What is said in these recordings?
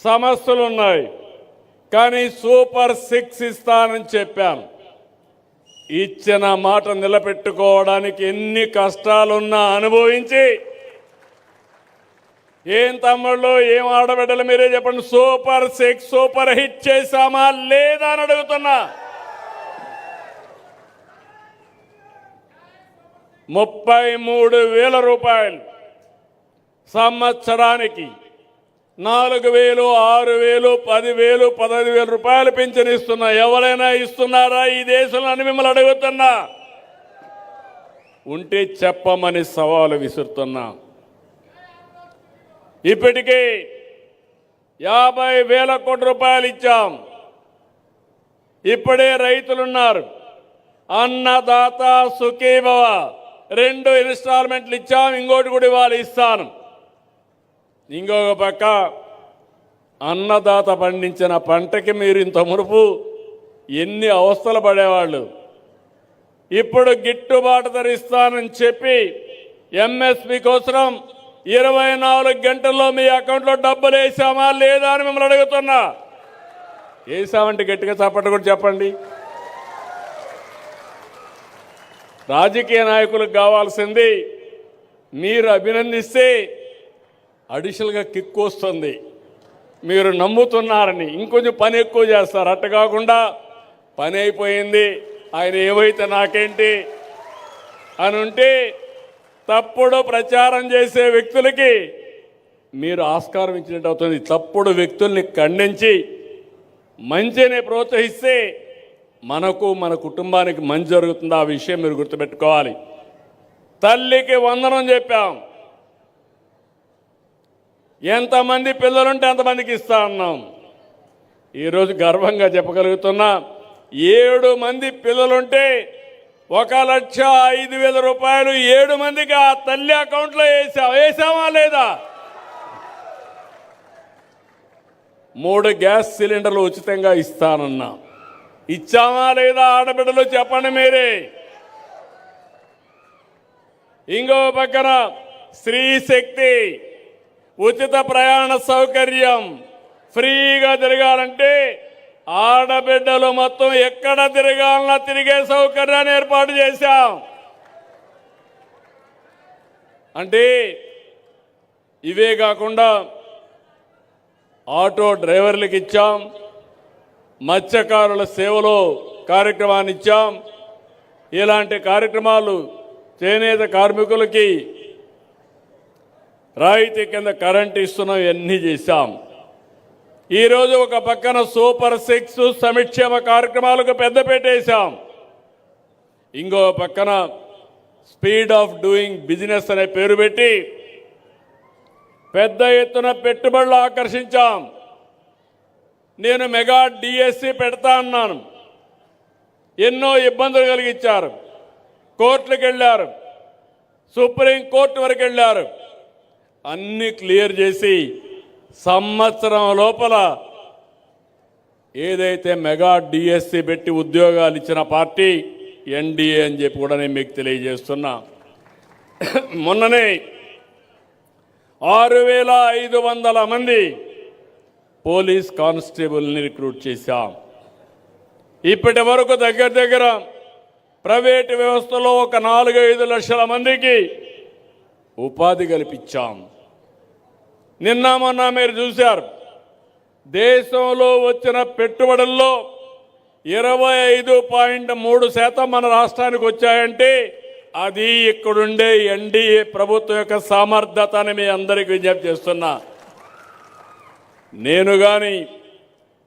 సమస్యలు ఉన్నాయి. కానీ సూపర్ 6 ఇస్తానని చెప్పాను. ఇచ్చిన మాట నిలబెట్టుకోవడానికి ఎన్ని కష్టాలున్నా అనుభవించి, ఏం తమ్ముళ్ళు, ఏం ఆడబిడ్డలు మీరే చెప్పండి, సూపర్ 6 సూపర్ హిట్ చేశామా లేదా అని అడుగుతున్నా. 33,000 రూపాయలు సంవత్సరానికి 4,000, 6,000, 10,000, 15,000 రూపాయలు పింఛన్ ఇస్తున్నా. ఎవరైనా ఇస్తున్నారా ఈ దేశంలో అని మిమ్మల్ని అడుగుతున్నా. ఉంటే చెప్పమని సవాలు విసురుతున్నా. ఇప్పటికే 50,000 కోట్ల రూపాయలు ఇచ్చాం. ఇప్పుడే రైతులున్నారు. అన్నదాత సుఖీభవ 2 ఇన్స్టాల్మెంట్లు ఇచ్చాం. ఇంకోటి కూడా ఇవాళ ఇస్తాను. ఇంకొక పక్క అన్నదాత పండించిన పంటకి మీరు ఇంత మునుపు ఎన్ని అవస్థలు పడేవాళ్ళు. ఇప్పుడు గిట్టుబాటు ధర ఇస్తానని చెప్పి ఎంఎస్పి కోసం 24 గంటల్లో మీ అకౌంట్లో డబ్బులు వేసామా లేదా అని మిమ్మల్ని అడుగుతున్నా. వేసామంటే గట్టిగా చప్పట్లు కూడా చెప్పండి. రాజకీయ నాయకులకు కావాల్సింది మీరు అభినందిస్తే అడిషనల్గా కిక్ వస్తుంది. మీరు నమ్ముతున్నారని ఇంకొంచెం పని ఎక్కువ చేస్తారు. అట్ట కాకుండా పని అయిపోయింది, ఆయన ఏవైతే నాకేంటి అని ఉంటే తప్పుడు ప్రచారం చేసే వ్యక్తులకి మీరు ఆస్కారం ఇచ్చినట్టు అవుతుంది. తప్పుడు వ్యక్తుల్ని ఖండించి మంచిని ప్రోత్సహిస్తే మనకు మన కుటుంబానికి మంచి జరుగుతుంది. ఆ విషయం మీరు గుర్తుపెట్టుకోవాలి. తల్లికి వందనం చెప్పాం. ఎంతమంది పిల్లలుంటే అంతమందికి ఇస్తా అన్నాం. ఈరోజు గర్వంగా చెప్పగలుగుతున్నా, 7 మంది పిల్లలుంటే 1,05,000 రూపాయలు 7 మందికి ఆ తల్లి అకౌంట్లో వేసామా లేదా? 3 గ్యాస్ సిలిండర్లు ఉచితంగా ఇస్తానన్నా. ఇచ్చామా లేదా ఆడబిడ్డలు చెప్పండి మీరే. ఇంకో పక్కన స్త్రీ శక్తి ఉచిత ప్రయాణ సౌకర్యం ఫ్రీగా తిరగాలంటే ఆడబిడ్డలు మొత్తం ఎక్కడ తిరగాలన్నా తిరిగే సౌకర్యాన్ని ఏర్పాటు చేశాం. అంటే ఇవే కాకుండా ఆటో డ్రైవర్లకు ఇచ్చాం, మత్స్యకారుల సేవలో కార్యక్రమాన్ని ఇచ్చాం. ఇలాంటి కార్యక్రమాలు చేనేత కార్మికులకి రాయితీ కింద కరెంటు ఇస్తున్నాం. ఇవన్నీ చేశాం. ఈరోజు ఒక పక్కన సూపర్ 6 సంక్షేమ కార్యక్రమాలకు పెద్దపీట వేశాం. ఇంకో పక్కన స్పీడ్ ఆఫ్ డూయింగ్ బిజినెస్ అనే పేరు పెట్టి పెద్ద ఎత్తున పెట్టుబడులు ఆకర్షించాం. నేను మెగా డిఎస్సి పెడతా అన్నాను. ఎన్నో ఇబ్బందులు కలిగించారు. కోర్టులకు వెళ్ళారు, సుప్రీంకోర్టు వరకు వెళ్ళారు. అన్ని క్లియర్ చేసి సంవత్సరం లోపల ఏదైతే మెగా డిఎస్సి పెట్టి ఉద్యోగాలు ఇచ్చిన పార్టీ ఎన్డీఏ అని చెప్పి కూడా నేను మీకు తెలియజేస్తున్నా. మొన్ననే 6,500 మంది పోలీస్ కానిస్టేబుల్ని రిక్రూట్ చేశాం. ఇప్పటి వరకు దగ్గర ప్రైవేటు వ్యవస్థలో ఒక 4-5 లక్షల మందికి ఉపాధి కల్పించాం. నిన్న మొన్న మీరు చూశారు, దేశంలో వచ్చిన పెట్టుబడుల్లో 25.3% మన రాష్ట్రానికి వచ్చాయంటే అది ఇక్కడుండే ఎన్డీఏ ప్రభుత్వం యొక్క సమర్థత అని మీ అందరికీ విజ్ఞప్తి చేస్తున్నా. నేను కానీ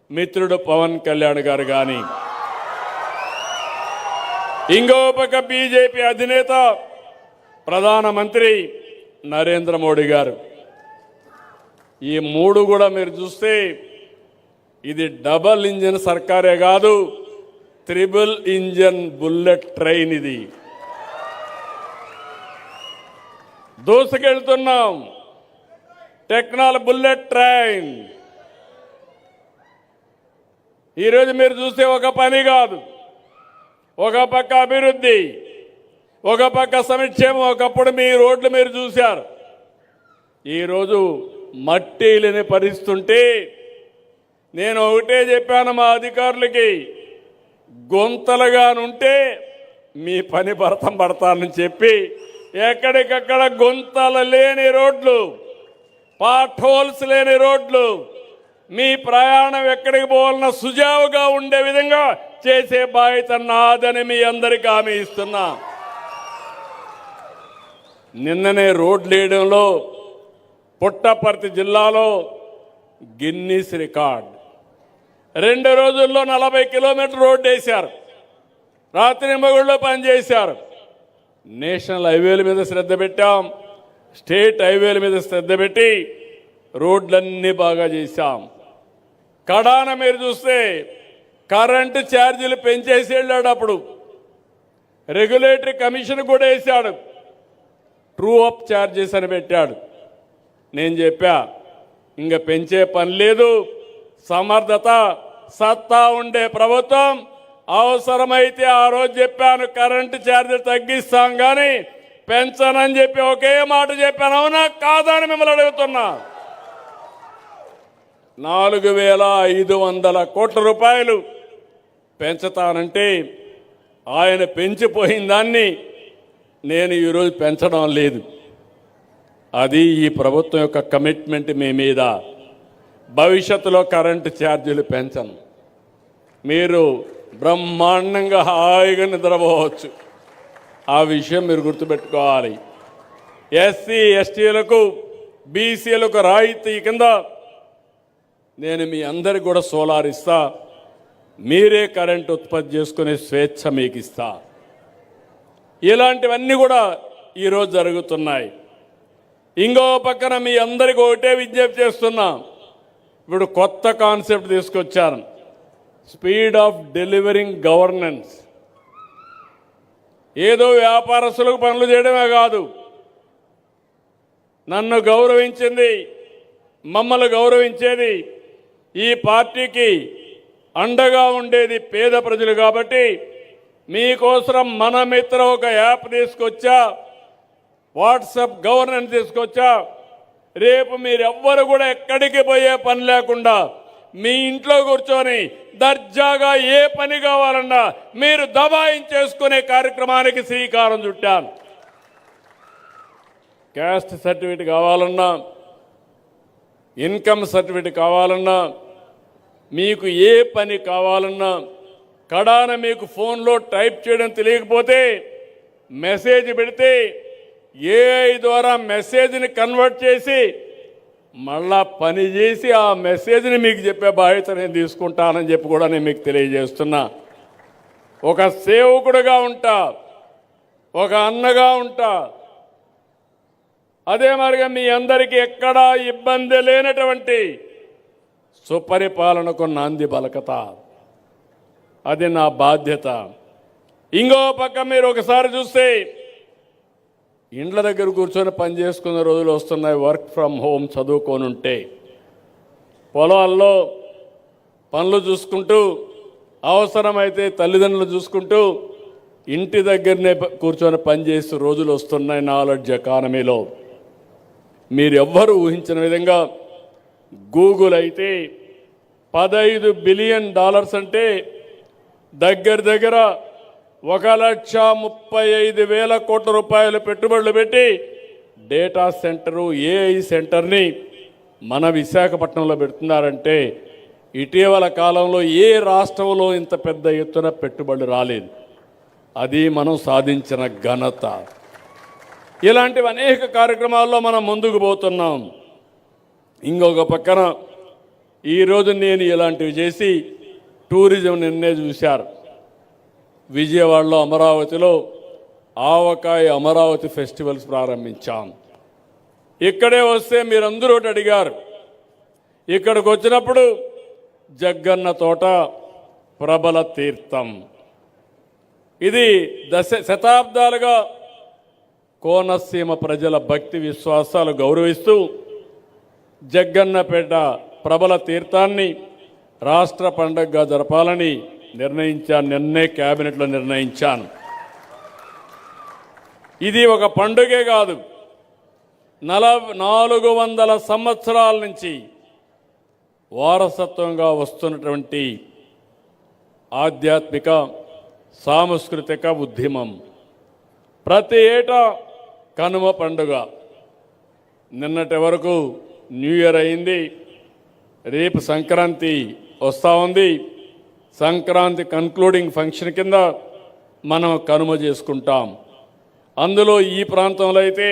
మిత్రుడు పవన్ కళ్యాణ్ గారు కానీ ఇంకో పక్క బీజేపీ అధినేత ప్రధానమంత్రి నరేంద్ర మోడీ గారు, ఈ 3 కూడా మీరు చూస్తే ఇది డబల్ ఇంజిన్ సర్కారే కాదు, 3 ఇంజిన్ బుల్లెట్ ట్రైన్. ఇది దూసుకెళ్తున్నాం. Technology bullet train. ఈరోజు మీరు చూస్తే ఒక పని కాదు, ఒక పక్క అభివృద్ధి, ఒక పక్క సంక్షేమం. ఒకప్పుడు మీ రోడ్లు మీరు చూశారు. ఈరోజు మట్టి లేని పరిస్థితి ఉంటే నేను ఒకటే చెప్పాను మా అధికారులకి, గుంతలుగానుంటే మీ పని భరతం పడతానని చెప్పి ఎక్కడికక్కడ గుంతలు లేని రోడ్లు, పాట్ హోల్స్ లేని రోడ్లు, మీ ప్రయాణం ఎక్కడికి పోవాలన్నా సుజావుగా ఉండే విధంగా చేసే బాధ్యత నాదని మీ అందరికీ హామీ ఇస్తున్నా. నిన్ననే రోడ్లు వేయడంలో పుట్టపర్తి జిల్లాలో గిన్నీస్ రికార్డ్. 2 రోజుల్లో 40 కిలోమీటర్ రోడ్డు వేశారు. రాత్రి మగుళ్ళలో పనిచేశారు. నేషనల్ హైవేల మీద శ్రద్ధ పెట్టాం, స్టేట్ హైవేల మీద శ్రద్ధ పెట్టి రోడ్లన్నీ బాగా చేశాం. కడాన మీరు చూస్తే కరెంటు ఛార్జీలు పెంచేసి వెళ్ళాడు. అప్పుడు రెగ్యులేటరీ కమిషన్ కూడా వేశాడు, ట్రూ అప్ ఛార్జెస్ అని పెట్టాడు. నేను చెప్పా, ఇంకా పెంచే పని లేదు, సమర్థత సత్తా ఉండే ప్రభుత్వం. అవసరమైతే ఆ రోజు చెప్పాను కరెంటు ఛార్జీలు తగ్గిస్తాం కానీ పెంచనని చెప్పి ఒకే మాట చెప్పాను. అవునా కాదా అని మిమ్మల్ని అడుగుతున్నా. 4,500 కోట్ల రూపాయలు పెంచుతానంటే ఆయన పెంచిపోయిన దాన్ని నేను ఈరోజు పెంచడం లేదు. అది ఈ ప్రభుత్వం యొక్క కమిట్మెంట్ మీ మీద. భవిష్యత్తులో కరెంటు ఛార్జీలు పెంచను. మీరు బ్రహ్మాండంగా హాయిగా నిద్రపోవచ్చు. ఆ విషయం మీరు గుర్తుపెట్టుకోవాలి. ఎస్సీ ఎస్టీలకు బీసీలకు రాయితీ కింద నేను మీ అందరికి కూడా సోలార్ ఇస్తా. మీరే కరెంట్ ఉత్పత్తి చేసుకునే స్వేచ్ఛ మీకు ఇస్తా. ఇలాంటివన్నీ కూడా ఈరోజు జరుగుతున్నాయి. ఇంకో పక్కన మీ అందరికీ ఒకటే విజ్ఞప్తి చేస్తున్నా. ఇప్పుడు కొత్త కాన్సెప్ట్ తీసుకొచ్చాను, స్పీడ్ ఆఫ్ డెలివరింగ్ గవర్నెన్స్. ఏదో వ్యాపారస్తులకు పనులు చేయడమే కాదు, నన్ను గౌరవించింది, మమ్మల్ని గౌరవించేది, ఈ పార్టీకి అండగా ఉండేది పేద ప్రజలు. కాబట్టి మీకోసం మన మిత్ర ఒక యాప్ తీసుకొచ్చా, వాట్సాప్ గవర్నెన్స్ తీసుకొచ్చా. రేపు మీరెవ్వరు కూడా ఎక్కడికి పోయే పని లేకుండా మీ ఇంట్లో కూర్చొని దర్జాగా ఏ పని కావాలన్నా మీరు దబాయించేసుకునే కార్యక్రమానికి శ్రీకారం చుట్టాను. క్యాస్ట్ సర్టిఫికేట్ కావాలన్నా, ఇన్కమ్ సర్టిఫికేట్ కావాలన్నా, మీకు ఏ పని కావాలన్నా, కడాన మీకు ఫోన్లో టైప్ చేయడం తెలియకపోతే మెసేజ్ పెడితే ఏఐ ద్వారా మెసేజ్ని కన్వర్ట్ చేసి మళ్ళా పని చేసి ఆ మెసేజ్ని మీకు చెప్పే బాధ్యత నేను తీసుకుంటానని చెప్పి కూడా నేను మీకు తెలియజేస్తున్నా. ఒక సేవకుడుగా ఉంటా, ఒక అన్నగా ఉంటా. అదే మరిగా మీ అందరికీ ఎక్కడా ఇబ్బంది లేనటువంటి సుపరిపాలనకు నాంది పలకత. అది నా బాధ్యత. ఇంకో పక్క మీరు ఒకసారి చూస్తే ఇండ్ల దగ్గర కూర్చొని పని చేసుకునే రోజులు వస్తున్నాయి. వర్క్ ఫ్రమ్ హోమ్ చదువుకోనుంటే పొలాల్లో పనులు చూసుకుంటూ, అవసరమైతే తల్లిదండ్రులు చూసుకుంటూ ఇంటి దగ్గరనే కూర్చొని పనిచేసే రోజులు వస్తున్నాయి. నాలెడ్జ్ ఎకానమీలో మీరు ఎవ్వరూ ఊహించిన విధంగా గూగుల్ అయితే $15 బిలియన్ అంటే దగ్గర 1,35,000 కోట్ల రూపాయలు పెట్టుబడులు పెట్టి డేటా సెంటరు, ఏఐ సెంటర్ని మన విశాఖపట్నంలో పెడుతున్నారంటే ఇటీవల కాలంలో ఏ రాష్ట్రంలో ఇంత పెద్ద ఎత్తున పెట్టుబడులు రాలేదు. అది మనం సాధించిన ఘనత. ఇలాంటివి అనేక కార్యక్రమాల్లో మనం ముందుకు పోతున్నాం. ఇంకొక పక్కన ఈరోజు నేను ఇలాంటివి చేసి టూరిజం నిన్నే చూశారు. విజయవాడలో అమరావతిలో ఆవకాయ అమరావతి ఫెస్టివల్స్ ప్రారంభించాం. ఇక్కడే వస్తే మీరందరూ ఒకటి అడిగారు. ఇక్కడికి వచ్చినప్పుడు జగ్గన్న తోట ప్రబల తీర్థం. ఇది శతాబ్దాలుగా కోనసీమ ప్రజల భక్తి విశ్వాసాలు గౌరవిస్తూ జగ్గన్నపేట ప్రబల తీర్థాన్ని రాష్ట్ర పండుగగా జరపాలని నిర్ణయించాను. నిన్నే క్యాబినెట్లో నిర్ణయించాను. ఇది ఒక పండుగే కాదు, 400 సంవత్సరాల నుంచి వారసత్వంగా వస్తున్నటువంటి ఆధ్యాత్మిక సాంస్కృతిక ఉద్యమం. ప్రతి ఏటా కనుమ పండుగ. నిన్నటి వరకు న్యూ ఇయర్ అయింది, రేపు సంక్రాంతి వస్తూ ఉంది. సంక్రాంతి కన్క్లూడింగ్ ఫంక్షన్ కింద మనం కనుమ చేసుకుంటాం. అందులో ఈ ప్రాంతంలో అయితే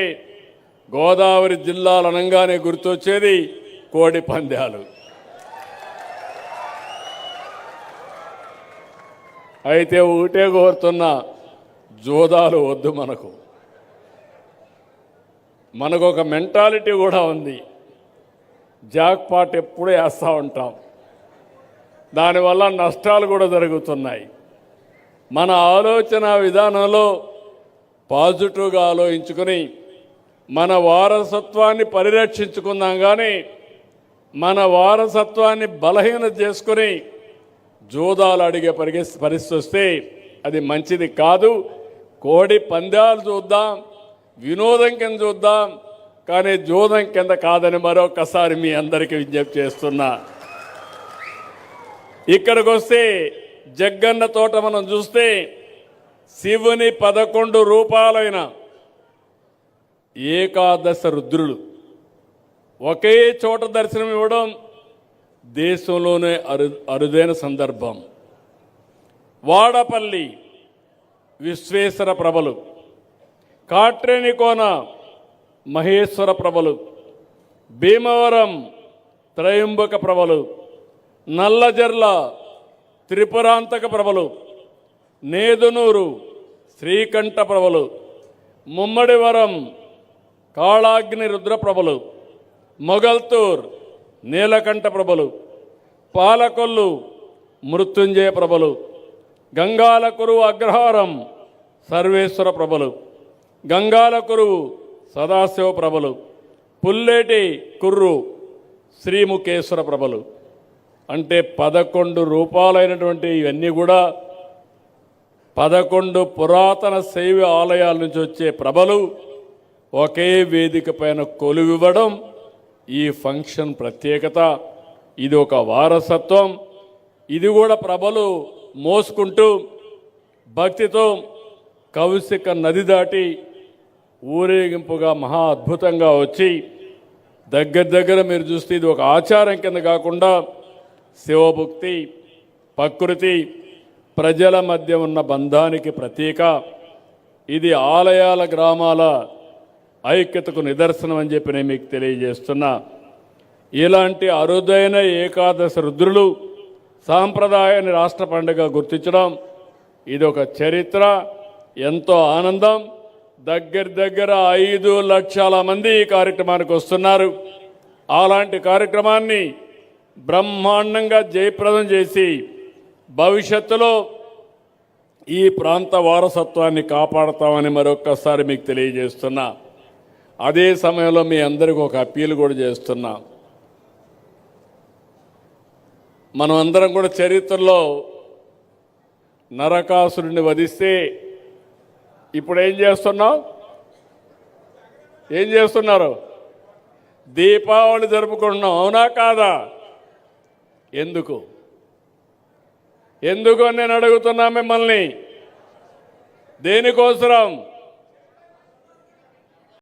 గోదావరి జిల్లాలు అనగానే గుర్తొచ్చేది కోడి పందాలు. అయితే ఒకటే కోరుతున్న, జోదాలు వద్దు. మనకు ఒక మెంటాలిటీ కూడా ఉంది. జాక్ పాట్ ఎప్పుడూ వేస్తూ ఉంటాం, దానివల్ల నష్టాలు కూడా జరుగుతున్నాయి. మన ఆలోచన విధానంలో పాజిటివ్గా ఆలోచించుకొని మన వారసత్వాన్ని పరిరక్షించుకుందాం. కానీ మన వారసత్వాన్ని బలహీనత చేసుకుని జోదాలు అడిగే పరిస్థితి వస్తే అది మంచిది కాదు. కోడి పందాలు చూద్దాం, వినోదం కింద చూద్దాం, కానీ జోదం కింద కాదని మరొకసారి మీ అందరికీ విజ్ఞప్తి చేస్తున్నా. ఇక్కడికి వస్తే జగ్గన్న తోట మనం చూస్తే శివుని 11 రూపాలైన ఏకాదశ రుద్రులు ఒకే చోట దర్శనం ఇవ్వడం దేశంలోనే అరుదైన సందర్భం. వాడపల్లి విశ్వేశ్వర ప్రభలు, కాట్రేనికోన మహేశ్వర ప్రభలు, భీమవరం త్రయంబక ప్రభలు, నల్లజర్ల త్రిపురాంతక ప్రభలు, నేదునూరు శ్రీకంఠ ప్రభలు, ముమ్మడివరం కాళాగ్ని రుద్ర ప్రభలు, మొగల్తూర్ నీలకంఠ ప్రభలు, పాలకొల్లు మృత్యుంజయ ప్రభలు, గంగాలకురు అగ్రహారం సర్వేశ్వర ప్రభలు, గంగాలకురువు సదాశివ ప్రభలు, పుల్లేటి కుర్రు శ్రీముఖేశ్వర ప్రభలు. అంటే 11 రూపాలైనటువంటి ఇవన్నీ కూడా 11 పురాతన శైవ ఆలయాల నుంచి వచ్చే ప్రభలు ఒకే వేదిక పైన కొలువివ్వడం ఈ ఫంక్షన్ ప్రత్యేకత. ఇది ఒక వారసత్వం. ఇది కూడా ప్రభలు మోసుకుంటూ భక్తితో కౌశిక నది దాటి ఊరేగింపుగా మహా అద్భుతంగా వచ్చి దగ్గర మీరు చూస్తే ఇది ఒక ఆచారం కింద కాకుండా శివభక్తి, ప్రకృతి, ప్రజల మధ్య ఉన్న బంధానికి ప్రతీక. ఇది ఆలయాల గ్రామాల ఐక్యతకు నిదర్శనం అని చెప్పి నేను మీకు తెలియజేస్తున్నా. ఇలాంటి అరుదైన ఏకాదశ రుద్రులు సాంప్రదాయాన్ని రాష్ట్ర పండుగ గుర్తించడం ఇది ఒక చరిత్ర, ఎంతో ఆనందం. దగ్గర 5 లక్షల మంది ఈ కార్యక్రమానికి వస్తున్నారు. అలాంటి కార్యక్రమాన్ని బ్రహ్మాండంగా జయప్రదం చేసి భవిష్యత్తులో ఈ ప్రాంత వారసత్వాన్ని కాపాడతామని మరొక్కసారి మీకు తెలియజేస్తున్నా. అదే సమయంలో మీ అందరికీ ఒక అప్పీల్ కూడా చేస్తున్నా. మనం అందరం కూడా చరిత్రలో నరకాసురుడిని వధిస్తే ఇప్పుడు ఏం చేస్తున్నారు? దీపావళి జరుపుకుంటున్నాం, అవునా కాదా? ఎందుకు అని నేను అడుగుతున్నా మిమ్మల్ని. దేనికోసరం?